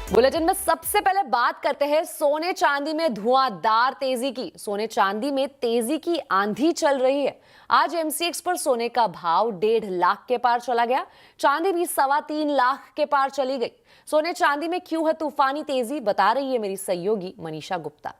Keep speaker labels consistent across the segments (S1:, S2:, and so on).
S1: Bulletin में सबसे पहले बात करते हैं सोने चांदी में धुआंधार तेजी की। सोने चांदी में तेजी की आंधी चल रही है। आज एमसीएक्स पर सोने का भाव 1.5 लाख के पार चला गया। चांदी भी 3.25 लाख के पार चली गई। सोने चांदी में क्यों है तूफानी तेजी, बता रही है मेरी सहयोगी मनीषा गुप्ता।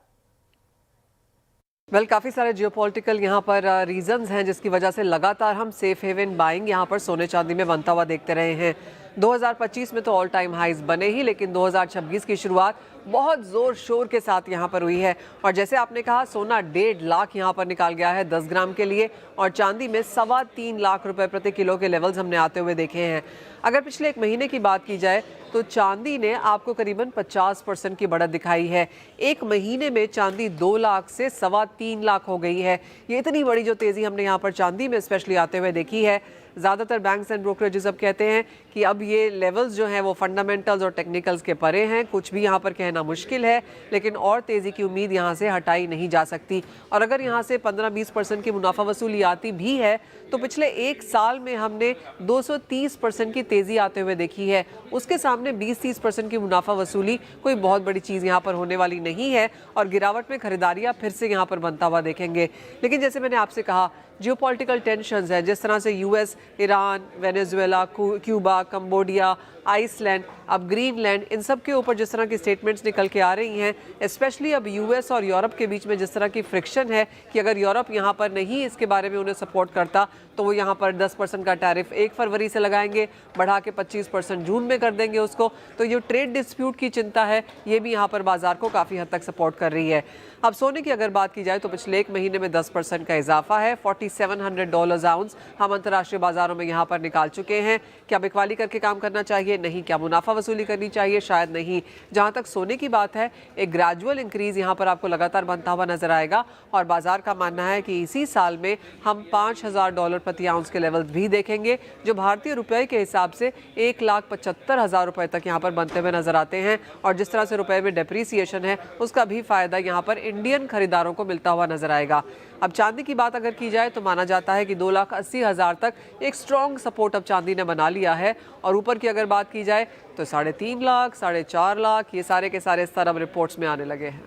S2: काफ़ी सारे जियोपॉलिटिकल यहाँ पर रीजंस हैं जिसकी वजह से लगातार हम सेफ हेवन बाइंग यहाँ पर सोने चांदी में बनता हुआ देखते रहे हैं। 2025 में तो ऑल टाइम हाइज बने ही, लेकिन 2026 की शुरुआत बहुत जोर शोर के साथ यहाँ पर हुई है। और जैसे आपने कहा, सोना 1.5 लाख यहाँ पर निकाल गया है 10 ग्राम के लिए, और चांदी में 3.25 लाख रुपए प्रति किलो के लेवल्स हमने आते हुए देखे हैं। अगर पिछले एक महीने की बात की जाए तो चांदी ने आपको करीबन 50% की बढ़त दिखाई है। एक महीने में चांदी 2 लाख से 3.25 लाख हो गई है। ये इतनी बड़ी जो तेज़ी हमने यहाँ पर चांदी में स्पेशली आते हुए देखी है। ज़्यादातर बैंक्स एंड ब्रोकरेजेस अब कहते हैं कि अब ये लेवल्स जो हैं वो फंडामेंटल्स और टेक्निकल्स के परे हैं, कुछ भी यहाँ पर कहना मुश्किल है, लेकिन और तेज़ी की उम्मीद यहाँ से हटाई नहीं जा सकती। और अगर यहाँ से 15-20% की मुनाफा वसूली आती भी है तो पिछले एक साल में हमने 230% की तेज़ी आते हुए देखी है। उसके सामने 20-30% की मुनाफा वसूली कोई बहुत बड़ी चीज़ यहाँ पर होने वाली नहीं है, और गिरावट में खरीदारियाँ फिर से यहाँ पर बनता हुआ देखेंगे। लेकिन जैसे मैंने आपसे कहा, जियोपॉलिटिकल टेंशंस है, जिस तरह से US, Iran, Venezuela, Cuba, Cambodia, Iceland, अब ग्रीनलैंड, इन सब के ऊपर जिस तरह की स्टेटमेंट्स निकल के आ रही हैं, स्पेशली अब यूएस और यूरोप के बीच में जिस तरह की फ्रिक्शन है कि अगर यूरोप यहाँ पर नहीं इसके बारे में उन्हें सपोर्ट करता तो वो यहाँ पर 10% का टैरिफ 1 फरवरी से लगाएंगे, बढ़ा के 25% जून में कर देंगे उसको। तो ये ट्रेड डिस्प्यूट की चिंता है, ये भी यहाँ पर बाजार को काफ़ी हद तक सपोर्ट कर रही है। अब सोने की अगर बात की जाए तो पिछले एक महीने में 10% का इजाफा है। $4700 आउंस हम अंतर्राष्ट्रीय बाजारों में यहाँ पर निकाल चुके हैं। क्या बिकवाली करके काम करना चाहिए? नहीं। क्या मुनाफा वसूली करनी चाहिए? शायद नहीं। जहाँ तक सोने की बात है, एक ग्रेजुअल इंक्रीज यहाँ पर आपको लगातार बनता हुआ नजर आएगा, और बाजार का मानना है कि इसी साल में हम $5000 प्रति आउंस के लेवल भी देखेंगे, जो भारतीय रुपये के हिसाब से 1,75,000 रुपए तक यहाँ पर बनते हुए नजर आते हैं। और जिस तरह से रुपए में डेप्रीसिएशन है, उसका भी फायदा यहाँ पर इंडियन खरीदारों को मिलता हुआ नजर आएगा। अब चांदी की बात अगर की जाए तो माना जाता है कि 2,80,000 तक एक स्ट्रॉन्ग सपोर्ट अब चांदी ने बना लिया है। और ऊपर की अगर बात की जाए तो 3.5 लाख, 4.5 लाख, ये सारे के सारे स्तर अब रिपोर्ट्स में आने लगे हैं।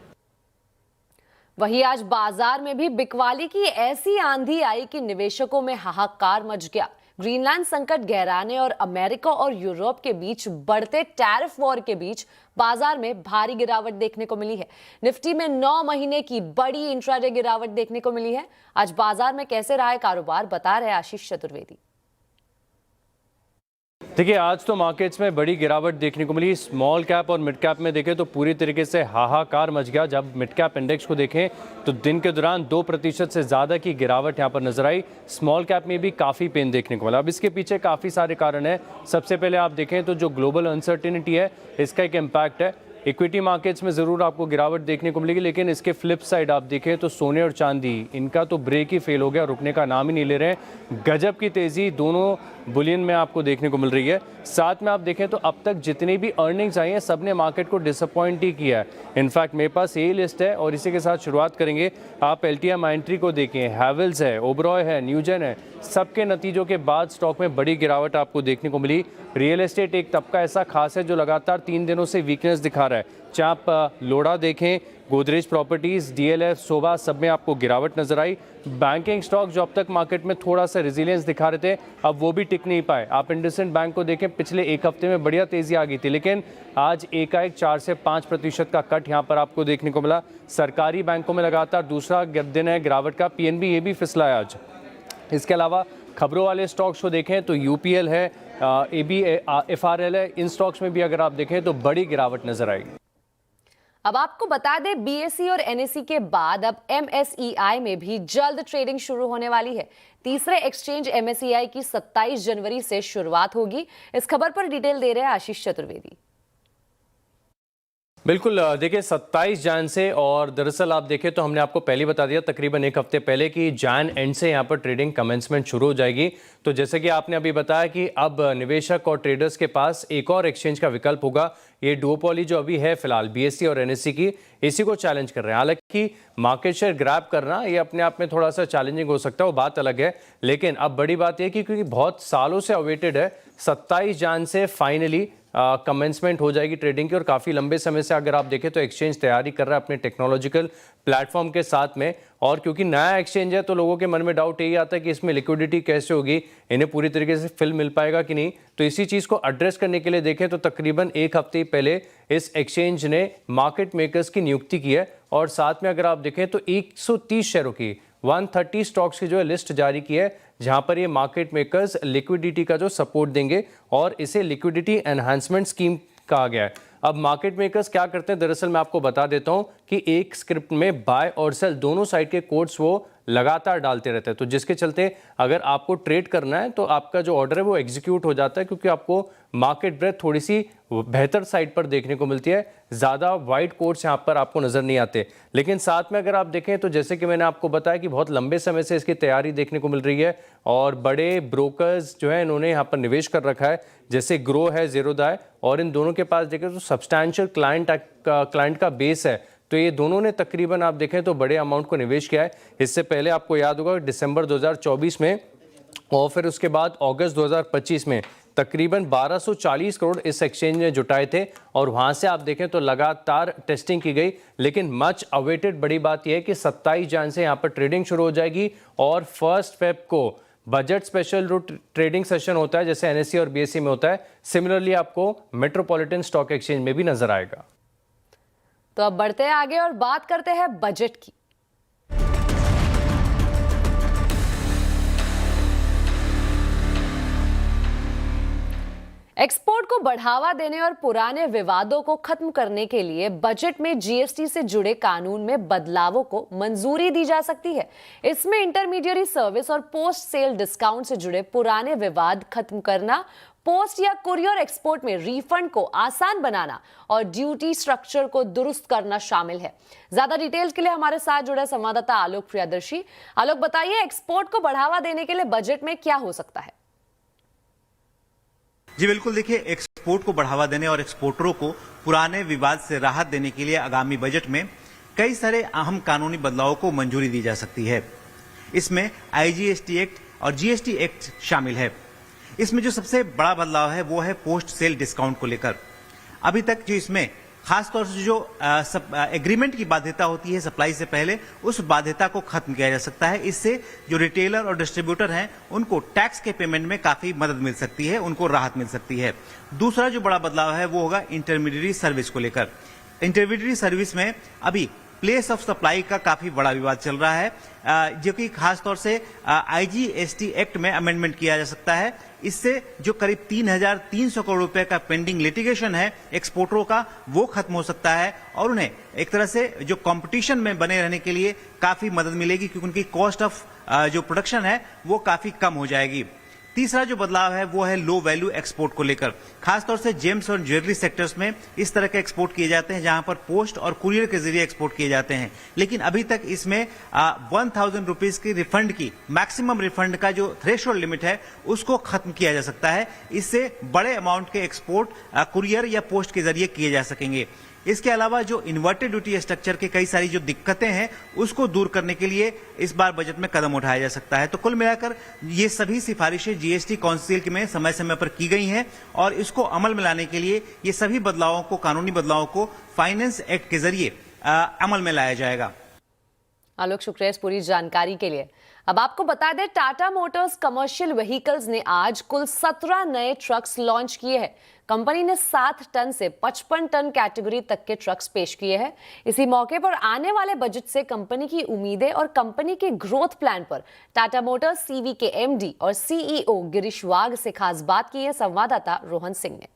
S1: वहीं आज बाजार में भी बिकवाली की ऐसी आंधी आई कि निवेशकों में हाहाकार मच गया। ग्रीनलैंड संकट गहराने और अमेरिका और यूरोप के बीच बढ़ते टैरिफ वॉर के बीच बाजार में भारी गिरावट देखने को मिली है। निफ्टी में 9 महीने की बड़ी इंट्राडे गिरावट देखने को मिली है। आज बाजार में कैसे रहा है कारोबार, बता रहे आशीष चतुर्वेदी।
S3: देखिए, आज तो मार्केट्स में बड़ी गिरावट देखने को मिली। स्मॉल कैप और मिड कैप में देखें तो पूरी तरीके से हाहाकार मच गया। जब मिड कैप इंडेक्स को देखें तो दिन के दौरान 2% से ज़्यादा की गिरावट यहाँ पर नजर आई। स्मॉल कैप में भी काफ़ी पेन देखने को मिला। अब इसके पीछे काफ़ी सारे कारण हैं। सबसे पहले आप देखें तो जो ग्लोबल अनसर्टिनिटी है, इसका एक इम्पैक्ट है। इक्विटी मार्केट्स में ज़रूर आपको गिरावट देखने को मिलेगी, लेकिन इसके फ्लिप साइड आप देखें तो सोने और चांदी, इनका तो ब्रेक ही फेल हो गया, रुकने का नाम ही नहीं ले रहे हैं। गजब की तेज़ी दोनों बुलियन में आपको देखने को मिल रही है। साथ में आप देखें तो अब तक जितनी भी अर्निंग्स आई हैं, सब ने मार्केट को डिसअपॉइंट ही किया है। इनफैक्ट मेरे पास यही लिस्ट है और इसी के साथ शुरुआत करेंगे। आप LTIMindtree को देखें, हैवेल्स है, ओबरॉय है, न्यूजेन है, सबके नतीजों के बाद स्टॉक में बड़ी गिरावट आपको देखने को मिली। रियल एस्टेट एक तबका ऐसा खास है जो लगातार 3 दिनों से वीकनेस दिखा रहा है। चाहे आप लोड़ा देखें, गोदरेज प्रॉपर्टीज़, DLF, सोभा, सब में आपको गिरावट नजर आई। बैंकिंग स्टॉक जो अब तक मार्केट में थोड़ा सा रेजिलियंस दिखा रहे थे, अब वो भी टिक नहीं पाए। आप इंडसइंड बैंक को देखें, पिछले एक हफ्ते में बढ़िया तेज़ी आ गई थी, लेकिन आज एकाएक 4 से 5% का कट यहाँ पर आपको देखने को मिला। सरकारी बैंकों में लगातार दूसरा दिन है गिरावट का। PNB ये भी फिसला है आज। इसके अलावा खबरों वाले स्टॉक्स को देखें तो UPL है, FRL है, इन स्टॉक्स में भी अगर आप देखें तो बड़ी गिरावट नजर आएगी।
S1: अब आपको बता दें, BSE और NSE के बाद अब MSEI में भी जल्द ट्रेडिंग शुरू होने वाली है। तीसरे एक्सचेंज MSEI की 27 जनवरी से शुरुआत होगी। इस खबर पर डिटेल दे रहे हैं आशीष चतुर्वेदी।
S3: बिल्कुल, देखिए 27 जैन से, और दरअसल आप देखें तो हमने आपको पहले बता दिया तकरीबन एक हफ्ते पहले कि जैन एंड से यहाँ पर ट्रेडिंग कमेंसमेंट शुरू हो जाएगी। तो जैसे कि आपने अभी बताया कि अब निवेशक और ट्रेडर्स के पास एक और एक्सचेंज का विकल्प होगा। ये डुओपोली जो अभी है फिलहाल BSE और NSE की, इसी को चैलेंज कर रहे हैं। हालांकि मार्केट शेयर ग्रैब करना ये अपने आप में थोड़ा सा चैलेंजिंग हो सकता है, वो बात अलग है। लेकिन अब बड़ी बात यह कि क्योंकि बहुत सालों से अवेटेड है, 27 जैन से फाइनली कमेंसमेंट हो जाएगी ट्रेडिंग की। और काफ़ी लंबे समय से अगर आप देखें तो एक्सचेंज तैयारी कर रहा है अपने टेक्नोलॉजिकल प्लेटफॉर्म के साथ में, और क्योंकि नया एक्सचेंज है तो लोगों के मन में डाउट यही आता है कि इसमें लिक्विडिटी कैसे होगी, इन्हें पूरी तरीके से फिल मिल पाएगा कि नहीं। तो इसी चीज़ को एड्रेस करने के लिए देखें तो तकरीबन एक हफ्ते पहले इस एक्सचेंज ने मार्केट मेकर्स की नियुक्ति की है, और साथ में अगर आप देखें तो 130 शेयरों की 130 स्टॉक्स की जो है लिस्ट जारी की है, जहां पर ये मार्केट मेकर्स लिक्विडिटी का जो सपोर्ट देंगे, और इसे लिक्विडिटी एनहांसमेंट स्कीम कहा गया है। अब मार्केट मेकर्स क्या करते हैं, दरअसल मैं आपको बता देता हूं कि एक स्क्रिप्ट में बाय और सेल दोनों साइड के कोड्स वो लगातार डालते रहते हैं, तो जिसके चलते अगर आपको ट्रेड करना है तो आपका जो ऑर्डर है वो एग्जीक्यूट हो जाता है, क्योंकि आपको मार्केट ब्रेथ थोड़ी सी बेहतर साइड पर देखने को मिलती है, ज़्यादा वाइड कोड्स यहाँ पर आपको नज़र नहीं आते। लेकिन साथ में अगर आप देखें तो जैसे कि मैंने आपको बताया कि बहुत लंबे समय से इसकी तैयारी देखने को मिल रही है, और बड़े ब्रोकर्स जो है इन्होंने यहाँ पर निवेश कर रखा है, जैसे ग्रो है, ज़ीरोधा है, और इन दोनों के पास देखें तो सब्सटैंशियल क्लाइंट का बेस है। तो ये दोनों ने तकरीबन आप देखें तो बड़े अमाउंट को निवेश किया है। इससे पहले आपको याद होगा दिसंबर 2024 में और फिर उसके बाद अगस्त 2025 में तकरीबन 1240 करोड़ इस एक्सचेंज ने जुटाए थे, और वहां से आप देखें तो लगातार टेस्टिंग की गई। लेकिन मच अवेटेड बड़ी बात यह है कि 27 जन से यहाँ पर ट्रेडिंग शुरू हो जाएगी, और 1 फेब को budget special route trading session होता है, जैसे एनएससी और बीएससी में होता है। सिमिलरली आपको मेट्रोपॉलिटन स्टॉक एक्सचेंज में भी नजर आएगा।
S1: तो अब बढ़ते हैं आगे और बात करते हैं बजट की। एक्सपोर्ट को बढ़ावा देने और पुराने विवादों को खत्म करने के लिए बजट में जीएसटी से जुड़े कानून में बदलावों को मंजूरी दी जा सकती है। इसमें इंटरमीडियरी सर्विस और पोस्ट सेल डिस्काउंट से जुड़े पुराने विवाद खत्म करना, पोस्ट या कुरियर एक्सपोर्ट में रिफंड को आसान बनाना और ड्यूटी स्ट्रक्चर को दुरुस्त करना शामिल है। ज्यादा डिटेल्स के लिए हमारे साथ जुड़े संवाददाता आलोक प्रियदर्शी। आलोक, बताइए एक्सपोर्ट को बढ़ावा देने के लिए बजट में क्या हो सकता है?
S4: जी बिल्कुल, देखिए, एक्सपोर्ट को बढ़ावा देने और एक्सपोर्टरों को पुराने विवाद से राहत देने के लिए आगामी बजट में कई सारे अहम कानूनी बदलावों को मंजूरी दी जा सकती है। इसमें आईजीएसटी एक्ट और जीएसटी एक्ट शामिल है। इसमें जो सबसे बड़ा बदलाव है वो है पोस्ट सेल डिस्काउंट को लेकर। अभी तक जो इसमें खासतौर से जो एग्रीमेंट की बाध्यता होती है सप्लाई से पहले, उस बाध्यता को खत्म किया जा सकता है। इससे जो रिटेलर और डिस्ट्रीब्यूटर हैं उनको टैक्स के पेमेंट में काफी मदद मिल सकती है, उनको राहत मिल सकती है। दूसरा जो बड़ा बदलाव है वो होगा इंटरमीडियरी सर्विस को लेकर। इंटरमीडियरी सर्विस में अभी प्लेस ऑफ सप्लाई का काफी बड़ा विवाद चल रहा है, जो कि खासतौर से आईजीएसटी एक्ट में अमेंडमेंट किया जा सकता है। इससे जो करीब 3,300 करोड़ रुपए का पेंडिंग लिटिगेशन है एक्सपोर्टरों का, वो खत्म हो सकता है, और उन्हें एक तरह से जो कंपटीशन में बने रहने के लिए काफी मदद मिलेगी, क्योंकि उनकी कॉस्ट ऑफ जो प्रोडक्शन है वो काफी कम हो जाएगी। तीसरा जो बदलाव है वो है लो वैल्यू एक्सपोर्ट को लेकर। खासतौर से जेम्स और ज्वेलरी सेक्टर्स में इस तरह के एक्सपोर्ट किए जाते हैं, जहां पर पोस्ट और कुरियर के जरिए एक्सपोर्ट किए जाते हैं। लेकिन अभी तक इसमें 1,000 रुपीज की रिफंड की मैक्सिमम रिफंड का जो थ्रेशोल्ड लिमिट है उसको खत्म किया जा सकता है। इससे बड़े अमाउंट के एक्सपोर्ट कुरियर या पोस्ट के जरिए किए जा सकेंगे। इसके अलावा जो इन्वर्टेड ड्यूटी स्ट्रक्चर की कई सारी जो दिक्कतें हैं उसको दूर करने के लिए इस बार बजट में कदम उठाया जा सकता है। तो कुल मिलाकर ये सभी सिफारिशें जीएसटी काउंसिल में समय समय पर की गई हैं, और इसको अमल में लाने के लिए ये सभी बदलावों को, कानूनी बदलावों को फाइनेंस एक्ट के जरिए अमल में लाया जाएगा।
S1: आलोक, शुक्रिया इस पूरी जानकारी के लिए। अब आपको बता दें, टाटा मोटर्स कमर्शियल व्हीकल्स ने आज कुल 17 नए ट्रक्स लॉन्च किए हैं। कंपनी ने 7 टन से 55 टन कैटेगरी तक के ट्रक्स पेश किए हैं। इसी मौके पर आने वाले बजट से कंपनी की उम्मीदें और कंपनी के ग्रोथ प्लान पर टाटा मोटर्स सीवी के एमडी और सीईओ गिरीश वाघ से खास बात की है संवाददाता रोहन सिंह ने।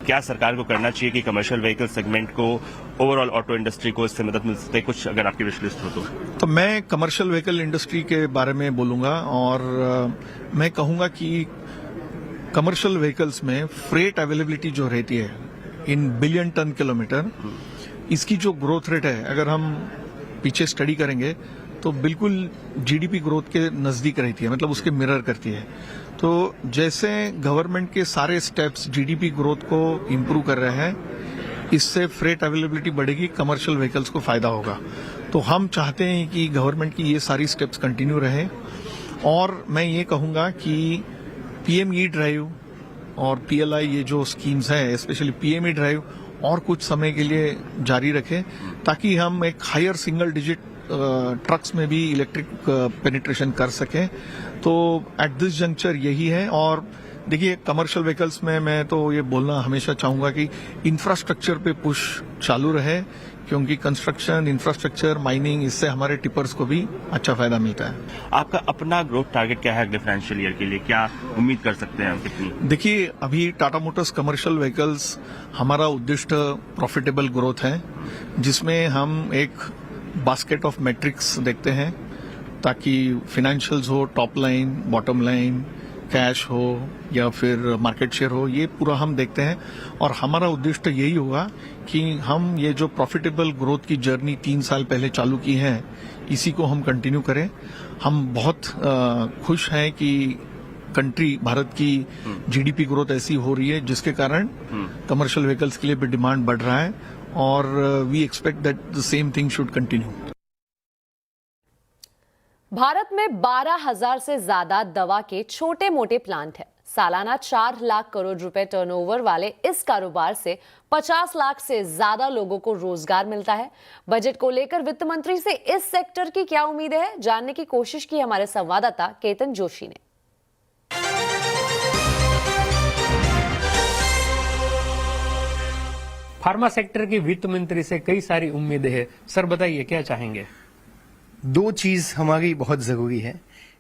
S5: क्या सरकार को करना चाहिए कि कमर्शियल व्हीकल सेगमेंट को, ओवरऑल ऑटो इंडस्ट्री को इससे मदद मिल सकती है? कुछ अगर आपकी विश लिस्ट हो तो
S6: मैं कमर्शियल व्हीकल इंडस्ट्री के बारे में बोलूंगा, और मैं कहूंगा कि कमर्शियल व्हीकल्स में फ्रेट अवेलेबिलिटी जो रहती है इन बिलियन टन किलोमीटर, इसकी जो ग्रोथ रेट है, अगर हम पीछे स्टडी करेंगे तो बिल्कुल जीडीपी ग्रोथ के नजदीक रहती है, मतलब उसके मिरर करती है। तो जैसे गवर्नमेंट के सारे स्टेप्स जीडीपी ग्रोथ को इम्प्रूव कर रहे हैं, इससे फ्रेट अवेलेबिलिटी बढ़ेगी, कमर्शियल व्हीकल्स को फायदा होगा। तो हम चाहते हैं कि गवर्नमेंट की ये सारी स्टेप्स कंटिन्यू रहे, और मैं ये कहूंगा कि पीएम ई ड्राइव और पीएलआई ये जो स्कीम्स हैं, स्पेशली पीएमई ड्राइव, और कुछ समय के लिए जारी रखें ताकि हम एक हायर सिंगल डिजिट ट्रक्स में भी इलेक्ट्रिक पेनिट्रेशन कर सकें। तो एट दिस जंक्चर यही है। और देखिए, कमर्शियल व्हीकल्स में मैं तो ये बोलना हमेशा चाहूंगा कि इंफ्रास्ट्रक्चर पे पुश चालू रहे, क्योंकि कंस्ट्रक्शन, इंफ्रास्ट्रक्चर, माइनिंग, इससे हमारे टिपर्स को भी अच्छा फायदा मिलता है।
S5: आपका अपना ग्रोथ टारगेट क्या है अगले फाइनेंशियल ईयर के लिए? क्या उम्मीद कर सकते हैं हम कितनी?
S6: देखिए, अभी टाटा मोटर्स कमर्शियल व्हीकल्स हमारा उद्दिष्ट प्रॉफिटेबल ग्रोथ है, जिसमें हम एक बास्केट ऑफ मैट्रिक्स देखते हैं ताकि फाइनेंशियल्स हो, top line, bottom line, cash हो या फिर मार्केट शेयर हो, ये पूरा हम देखते हैं। और हमारा उद्देश्य यही होगा कि हम ये जो प्रॉफिटेबल ग्रोथ की जर्नी 3 साल पहले चालू की है, इसी को हम कंटिन्यू करें। हम बहुत खुश हैं कि कंट्री, भारत की जीडीपी ग्रोथ ऐसी हो रही है जिसके कारण कमर्शियल व्हीकल्स के लिए भी डिमांड बढ़ रहा है, और we expect that the same thing should continue.
S1: Bharat में 12,000 से ज्यादा दवा के छोटे मोटे प्लांट हैं। सालाना 4 लाख करोड़ रुपए टर्नओवर वाले इस कारोबार से 50 लाख से ज्यादा लोगों को रोजगार मिलता है। बजट को लेकर वित्त मंत्री से इस सेक्टर की क्या उम्मीदें हैं, जानने की कोशिश की हमारे संवाददाता केतन जोशी ने।
S7: फार्मा सेक्टर की वित्त मंत्री से कई सारी उम्मीदें हैं। सर बताइए, क्या चाहेंगे?
S8: 2 चीज हमारी बहुत जरूरी है।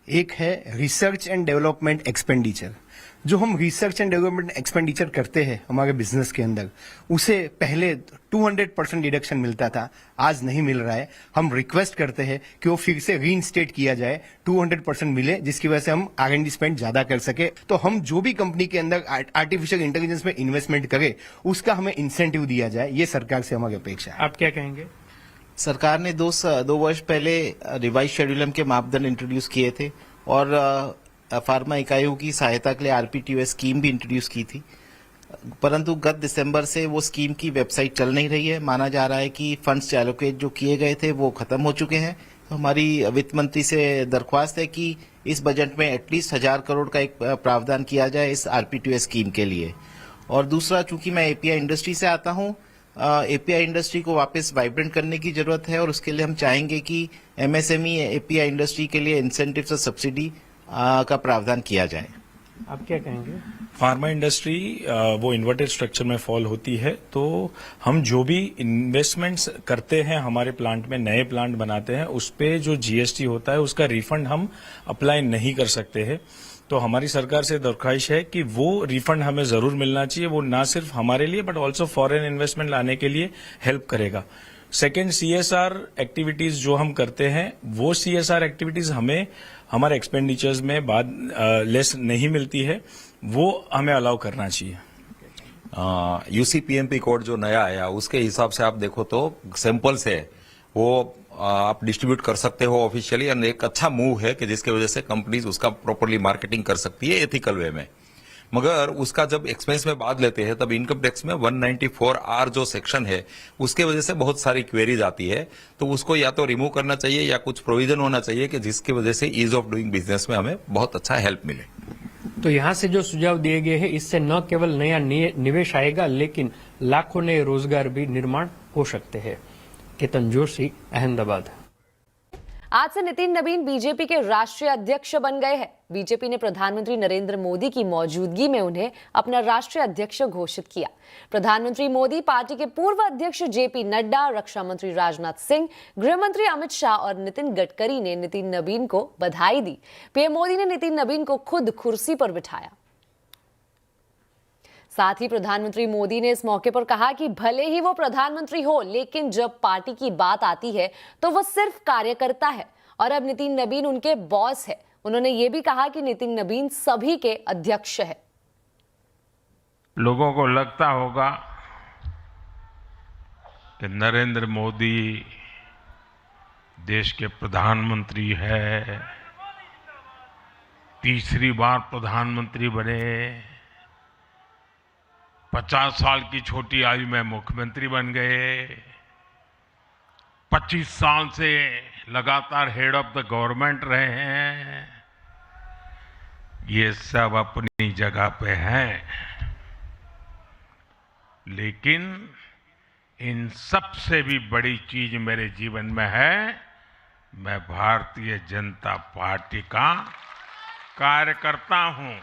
S8: एक है रिसर्च एंड डेवलपमेंट एक्सपेंडिचर। जो हम रिसर्च एंड डेवलपमेंट एक्सपेंडिचर करते हैं हमारे बिजनेस के अंदर, उसे पहले 200% डिडक्शन मिलता था, आज नहीं मिल रहा है। हम रिक्वेस्ट करते हैं कि वो फिर से रीइंस्टेट किया जाए, 200% मिले, जिसकी वजह से हम R&D स्पेंड ज्यादा कर सके। तो हम जो भी कंपनी के अंदर आर्टिफिशियल इंटेलिजेंस में इन्वेस्टमेंट करें, उसका हमें इंसेंटिव दिया जाए, ये सरकार से हमारी अपेक्षा है।
S7: आप क्या कहेंगे?
S9: सरकार ने 2 वर्ष पहले रिवाइज शेड्यूलम के मापदंड इंट्रोड्यूस किए थे और फार्मा इकाइयों की सहायता के लिए आरपीटीओएस स्कीम भी इंट्रोड्यूस की थी, परंतु गत दिसंबर से वो स्कीम की वेबसाइट चल नहीं रही है। माना जा रहा है कि फंड्स एलोकेट जो किए गए थे वो खत्म हो चुके हैं। तो हमारी वित्त मंत्री से दरख्वास्त है कि इस बजट में एटलीस्ट 1000 करोड़ का एक प्रावधान किया जाए इस आरपीटीओएस स्कीम के लिए। और दूसरा, चूंकि मैं एपीआई इंडस्ट्री से आता हूं, एपीआई इंडस्ट्री को वापस वाइब्रेंट करने की जरूरत है और उसके लिए हम चाहेंगे कि एमएसएमई एपीआई इंडस्ट्री के लिए इंसेंटिव्स और सब्सिडी का प्रावधान किया जाए।
S7: आप क्या कहेंगे?
S10: फार्मा इंडस्ट्री वो इन्वर्टेड स्ट्रक्चर में फॉल होती है, तो हम जो भी इन्वेस्टमेंट्स करते हैं हमारे प्लांट में, नए प्लांट बनाते हैं, उस पे जो जीएसटी होता है उसका रिफंड हम अप्लाई नहीं कर सकते हैं। तो हमारी सरकार से दरख्वास्त है कि वो रिफंड हमें जरूर मिलना चाहिए। वो ना सिर्फ हमारे लिए बट ऑल्सो फॉरेन इन्वेस्टमेंट लाने के लिए हेल्प करेगा। सेकेंड, सीएसआर एक्टिविटीज जो हम करते हैं, वो सीएसआर एक्टिविटीज हमें हमारे एक्सपेंडिचर्स में बाद लेस नहीं मिलती है, वो हमें अलाउ करना चाहिए।
S11: यूसीपीएमपी कोड जो नया आया उसके हिसाब से आप देखो तो सैंपल्स है वो आप डिस्ट्रीब्यूट कर सकते हो ऑफिशियली, और एक अच्छा मूव है कि जिसकी वजह से कंपनीज उसका प्रॉपरली मार्केटिंग कर सकती है एथिकल वे में। मगर उसका जब एक्सपेंस में बात लेते हैं तब इनकम टैक्स में 194R जो सेक्शन है उसके वजह से बहुत सारी क्वेरीज आती है, तो उसको या तो रिमूव करना चाहिए या कुछ प्रोविजन होना चाहिए कि जिसकी वजह से ईज ऑफ डूइंग बिजनेस में हमें बहुत अच्छा हेल्प मिले।
S7: तो यहाँ से जो सुझाव दिए गए हैं, इससे न केवल नया निवेश आएगा लेकिन लाखों नए रोजगार भी निर्माण हो सकते हैं। केतन जोशी, अहमदाबाद।
S1: आज से नितिन नवीन बीजेपी के राष्ट्रीय अध्यक्ष बन गए हैं। बीजेपी ने प्रधानमंत्री नरेंद्र मोदी की मौजूदगी में उन्हें अपना राष्ट्रीय अध्यक्ष घोषित किया। प्रधानमंत्री मोदी, पार्टी के पूर्व अध्यक्ष जेपी नड्डा, रक्षा मंत्री राजनाथ सिंह, गृह मंत्री अमित शाह और नितिन गडकरी ने नितिन नवीन को बधाई दी। पीएम मोदी ने नितिन नवीन को खुद कुर्सी पर बिठाया। साथ ही प्रधानमंत्री मोदी ने इस मौके पर कहा कि भले ही वो प्रधानमंत्री हो, लेकिन जब पार्टी की बात आती है तो वो सिर्फ कार्यकर्ता है और अब नितिन नवीन उनके बॉस है। उन्होंने ये भी कहा कि नितिन नवीन सभी के अध्यक्ष है।
S12: लोगों को लगता होगा कि नरेंद्र मोदी देश के प्रधानमंत्री है, तीसरी बार प्रधानमंत्री बने, 50 साल की छोटी आयु में मुख्यमंत्री बन गए, 25 साल से लगातार हेड ऑफ द गवर्नमेंट रहे हैं। ये सब अपनी जगह पे हैं, लेकिन इन सबसे भी बड़ी चीज मेरे जीवन में है, मैं भारतीय जनता पार्टी का कार्यकर्ता हूं।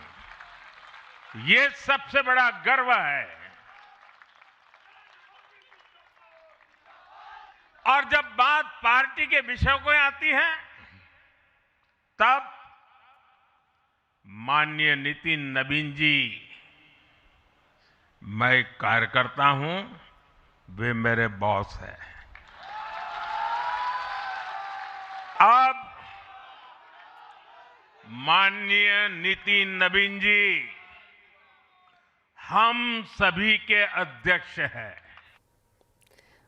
S12: ये सबसे बड़ा गर्व है। और जब बात पार्टी के विषयों को आती है, तब माननीय नितिन नवीन जी, मैं एक कार्यकर्ता हूं, वे मेरे बॉस हैं। अब माननीय नितिन नवीन जी हम सभी के अध्यक्ष हैं।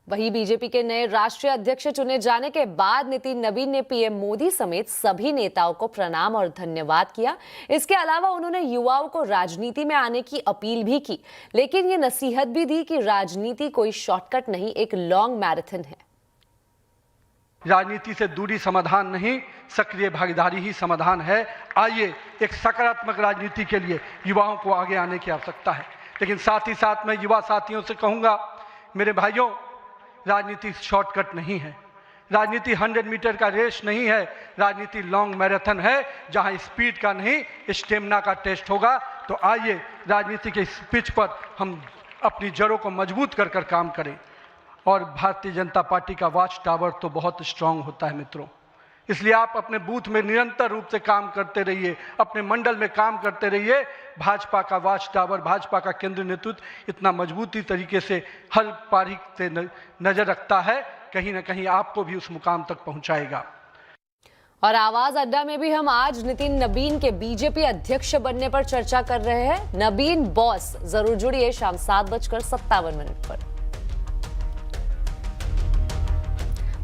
S1: वहीं बीजेपी के नए राष्ट्रीय अध्यक्ष चुने जाने के बाद नितिन नवीन ने पीएम मोदी समेत सभी नेताओं को प्रणाम और धन्यवाद किया। इसके अलावा उन्होंने युवाओं को राजनीति में आने की अपील भी की, लेकिन ये नसीहत भी दी कि राजनीति कोई शॉर्टकट नहीं, एक लॉन्ग मैराथन है।
S13: राजनीति से दूरी समाधान नहीं, सक्रिय भागीदारी ही समाधान है। आइए एक सकारात्मक राजनीति के लिए युवाओं को आगे आने की आवश्यकता है। लेकिन साथ ही साथ मैं युवा साथियों से कहूँगा, मेरे भाइयों, राजनीति शॉर्टकट नहीं है, राजनीति 100 मीटर का रेस नहीं है, राजनीति लॉन्ग मैराथन है, जहां स्पीड का नहीं स्टेमिना का टेस्ट होगा। तो आइए राजनीति के इस पिच पर हम अपनी जड़ों को मजबूत कर कर काम करें। और भारतीय जनता पार्टी का वॉच टावर तो बहुत स्ट्रांग होता है मित्रों, इसलिए आप अपने बूथ में निरंतर रूप से काम करते रहिए, अपने मंडल में काम करते रहिए। भाजपा का वॉच टावर, भाजपा का केंद्रीय नेतृत्व इतना मजबूती तरीके से हर पारी से नजर रखता है, कहीं ना कहीं आपको भी उस मुकाम तक पहुंचाएगा।
S1: और आवाज अड्डा में भी हम आज नितिन नवीन के बीजेपी अध्यक्ष बनने पर चर्चा कर रहे हैं। नवीन बॉस, जरूर जुड़िए शाम 7:57 पर।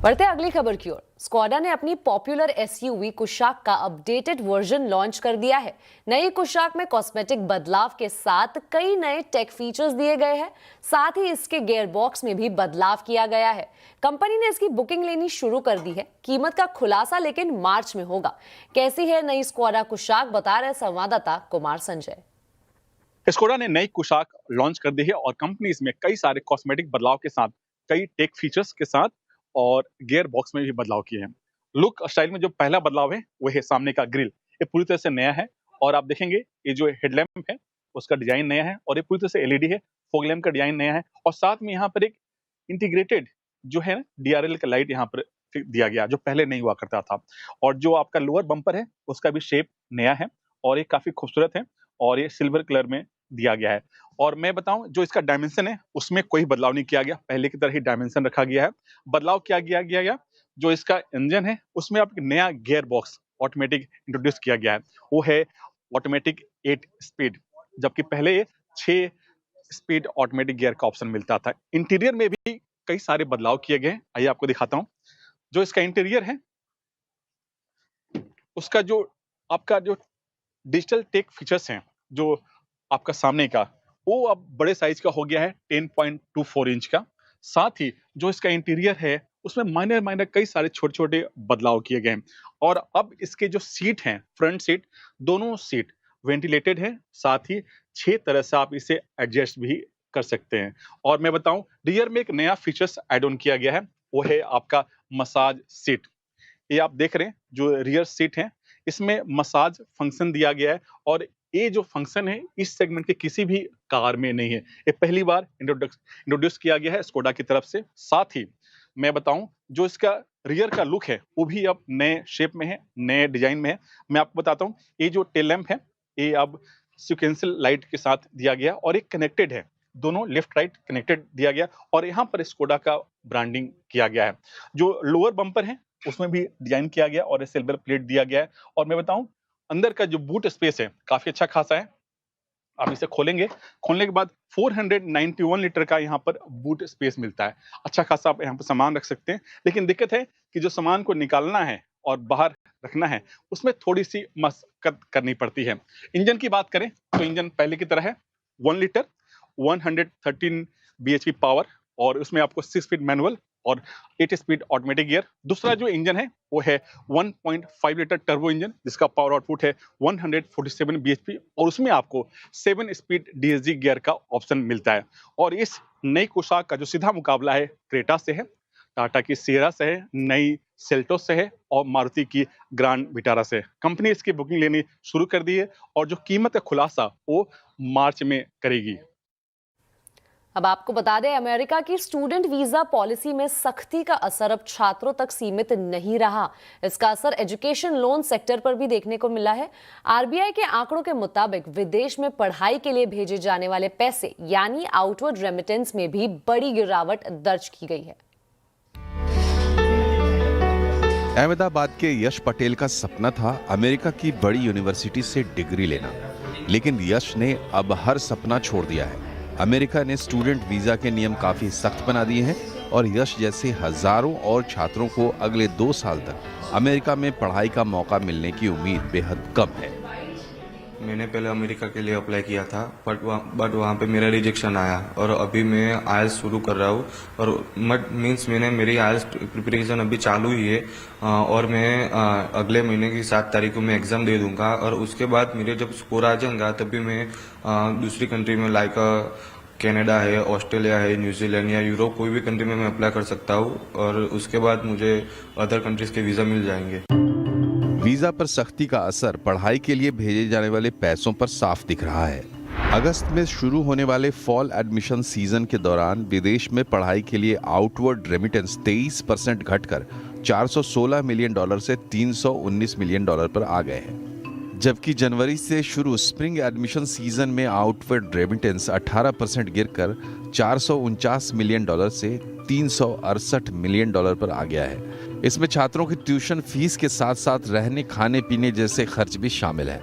S1: बढ़ते अगली खबर की ओर। स्कोडा ने अपनी पॉपुलर एसयूवी कुशाक का अपडेटेड वर्जन लॉन्च कर दिया है। नई कुशाक में कॉस्मेटिक बदलाव के साथ कई नए टेक फीचर्स दिए गए हैं। साथ ही इसके गियरबॉक्स में भी बदलाव किया गया है। कंपनी ने इसकी बुकिंग लेनी शुरू कर दी है। कीमत का खुलासा लेकिन मार्च में होगा। कैसी है नई स्कोडा कुशाक, बता रहे संवाददाता कुमार संजय।
S14: स्कोडा ने नई कुशाक लॉन्च कर दी है और कंपनी इसमें कई सारे कॉस्मेटिक बदलाव के साथ, कई टेक फीचर्स के साथ और गियर बॉक्स में भी बदलाव किए हैं। लुक स्टाइल में जो पहला बदलाव है वो है सामने का ग्रिल। ये पूरी तरह से नया है और आप देखेंगे ये जो हेडलैम्प है उसका डिजाइन नया है और ये पूरी तरह से एलईडी है। फॉग लैम्प का डिजाइन नया है और साथ में यहाँ पर एक इंटीग्रेटेड जो है डीआरएल का लाइट यहाँ पर दिया गया, जो पहले नहीं हुआ करता था। और जो आपका लोअर बम्पर है उसका भी शेप नया है और ये काफी खूबसूरत है और ये सिल्वर कलर में दिया गया है। और मैं बताऊं, जो इसका डायमेंशन है उसमें कोई बदलाव नहीं किया गया, पहले की तरह ही डायमेंशन रखा गया है। बदलाव क्या गया जो इसका इंजन है उसमें आप नया गियर बॉक्स ऑटोमेटिक इंट्रोड्यूस किया गया है। वो है ऑटोमेटिक 8 स्पीड, जबकि पहले 6 स्पीड ऑटोमेटिक गियर का ऑप्शन मिलता था। इंटीरियर में भी कई सारे बदलाव किए गए। आइए आपको दिखाता हूं। जो इसका इंटीरियर है उसका जो आपका जो डिजिटल टेक फीचर्स हैं, जो आपका सामने का वो अब बड़े साइज का हो गया है 10.24 इंच का। साथ ही जो इसका इंटीरियर है उसमें माइनर कई सारे छोटे छोटे बदलाव किए गए हैं। और अब इसके जो सीट हैं, फ्रंट सीट, दोनों सीट वेंटिलेटेड है। साथ ही 6 तरह से आप इसे एडजस्ट भी कर सकते हैं। और मैं बताऊं, रियर में एक नया फीचर्स ऐड ऑन किया गया है, वो है आपका मसाज सीट। ये आप देख रहे हैं जो रियर सीट है इसमें मसाज फंक्शन दिया गया है और ये जो फंक्शन है इस सेगमेंट के किसी भी कार में नहीं है। ये पहली बार इंट्रोड्यूस किया गया है स्कोडा की तरफ से। साथ ही मैं बताऊं, जो इसका रियर का लुक है वो भी अब नए शेप में है, नए डिजाइन में है। मैं आपको बताता हूं, ये जो टेल लैंप है ये अब सिक्वेंशियल लाइट के साथ दिया गया और ये कनेक्टेड है, दोनों लेफ्ट राइट कनेक्टेड दिया गया और यहाँ पर स्कोडा का ब्रांडिंग किया गया है। जो लोअर बम्पर है उसमें भी डिजाइन किया गया और सिल्वर प्लेट दिया गया है। और मैं बताऊं, अंदर का जो बूट स्पेस है काफी अच्छा खासा है। आप इसे खोलेंगे, खोलने के बाद 491 लीटर का यहाँ पर बूट स्पेस मिलता है। अच्छा खासा आप यहाँ पर सामान रख सकते हैं। लेकिन दिक्कत है कि जो सामान को निकालना है और बाहर रखना है उसमें थोड़ी सी मशक्कत करनी पड़ती है। इंजन की बात करें तो इंजन पहले की तरह है, 1 लीटर 113 bhp पावर और उसमें आपको 6 स्पीड मैनुअल और 8 स्पीड ऑटोमेटिक गियर। दूसरा जो इंजन है वो है 1.5 लीटर टर्बो इंजन जिसका पावर आउटपुट है 147 bhp और उसमें आपको 7 स्पीड DSG गियर का ऑप्शन मिलता है। और इस नई कुशाक का जो सीधा मुकाबला है क्रेटा से है, टाटा की सियरा से है, नई सेल्टोस से है और मारुति की ग्रांड विटारा से। कंपनी इसकी बुकिंग लेनी शुरू कर दी है और जो कीमत का खुलासा वो मार्च में करेगी।
S1: अब आपको बता दें, अमेरिका की स्टूडेंट वीजा पॉलिसी में सख्ती का असर अब छात्रों तक सीमित नहीं रहा। इसका असर एजुकेशन लोन सेक्टर पर भी देखने को मिला है। आरबीआई के आंकड़ों के मुताबिक विदेश में पढ़ाई के लिए भेजे जाने वाले पैसे यानी आउटवर्ड रेमिटेंस में भी बड़ी गिरावट दर्ज की गई है।
S15: अहमदाबाद के यश पटेल का सपना था अमेरिका की बड़ी यूनिवर्सिटी से डिग्री लेना, लेकिन यश ने अब हर सपना छोड़ दिया है। अमेरिका ने स्टूडेंट वीजा के नियम काफी सख्त बना दिए हैं और यश जैसे हजारों और छात्रों को अगले 2 साल तक अमेरिका में पढ़ाई का मौका मिलने की उम्मीद बेहद कम है।
S16: मैंने पहले अमेरिका के लिए अप्लाई किया था बट वहाँ पे मेरा रिजेक्शन आया और अभी मैं आईएलटीएस शुरू कर रहा हूँ और मैंने मेरी आईएलटीएस प्रिपरेशन अभी चालू ही है और मैं अगले महीने की 7 तारीख को मैं एग्जाम दे दूंगा और उसके बाद मेरे जब स्कोर आ जाएगा तभी मैं दूसरी कंट्री में लाइक कनाडा है, ऑस्ट्रेलिया है, न्यूजीलैंड या यूरोप कोई भी कंट्री में मैं अप्लाई कर सकता हूँ और उसके बाद मुझे अदर कंट्रीज के वीजा मिल जाएंगे।
S15: वीजा पर सख्ती का असर पढ़ाई के लिए भेजे जाने वाले पैसों पर साफ दिख रहा है। अगस्त में शुरू होने वाले फॉल एडमिशन सीजन के दौरान विदेश में पढ़ाई के लिए आउटवर्ड रेमिटेंस 23% घटकर $416 मिलियन से $319 मिलियन पर आ गए हैं, जबकि जनवरी से शुरू स्प्रिंग एडमिशन सीजन में आउटवर्ड रेमिटेंस 18% गिरकर $449 मिलियन से $368 मिलियन पर आ गया है। इसमें छात्रों की ट्यूशन फीस के साथ साथ रहने खाने पीने जैसे खर्च भी शामिल हैं।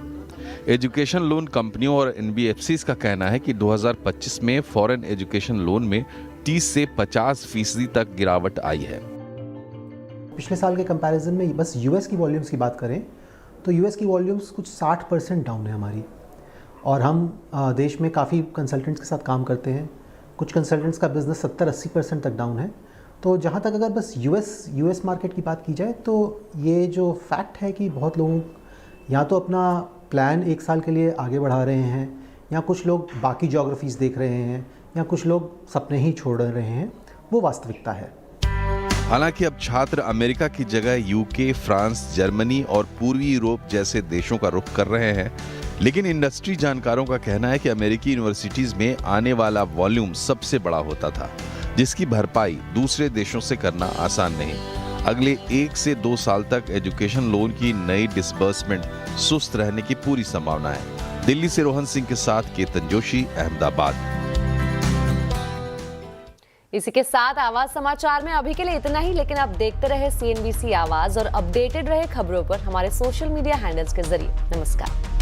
S15: एजुकेशन लोन कंपनियों और एनबीएफसीज का कहना है कि 2025 में फॉरेन एजुकेशन लोन में 30 से 50% तक गिरावट आई है।
S17: पिछले साल के कंपैरिजन में बस यूएस की वॉल्यूम्स की बात करें तो यूएस की वॉल्यूम्स कुछ 60% डाउन है हमारी, और हम देश में काफ़ी कंसल्टेंट्स के साथ काम करते हैं। कुछ कंसल्टेंट्स का बिजनेस 70-80% तक डाउन है। तो जहाँ तक अगर बस यूएस मार्केट की बात की जाए तो ये जो फैक्ट है कि बहुत लोग या तो अपना प्लान 1 साल के लिए आगे बढ़ा रहे हैं या कुछ लोग बाकी ज्योग्राफीज़ देख रहे हैं या कुछ लोग सपने ही छोड़ रहे हैं, वो वास्तविकता है।
S15: हालांकि अब छात्र अमेरिका की जगह यूके, फ्रांस, जर्मनी और पूर्वी यूरोप जैसे देशों का रुख कर रहे हैं, लेकिन इंडस्ट्री जानकारों का कहना है कि अमेरिकी यूनिवर्सिटीज में आने वाला वॉल्यूम सबसे बड़ा होता था, जिसकी भरपाई दूसरे देशों से करना आसान नहीं। अगले 1 से 2 साल तक एजुकेशन लोन की नई डिसबर्समेंट सुस्त रहने की पूरी संभावना है। दिल्ली से रोहन सिंह के साथ केतन जोशी, अहमदाबाद।
S1: इसी के साथ आवाज समाचार में अभी के लिए इतना ही, लेकिन आप देखते रहे CNBC आवाज और अपडेटेड रहे खबरों पर हमारे सोशल मीडिया हैंडल्स के जरिए। नमस्कार।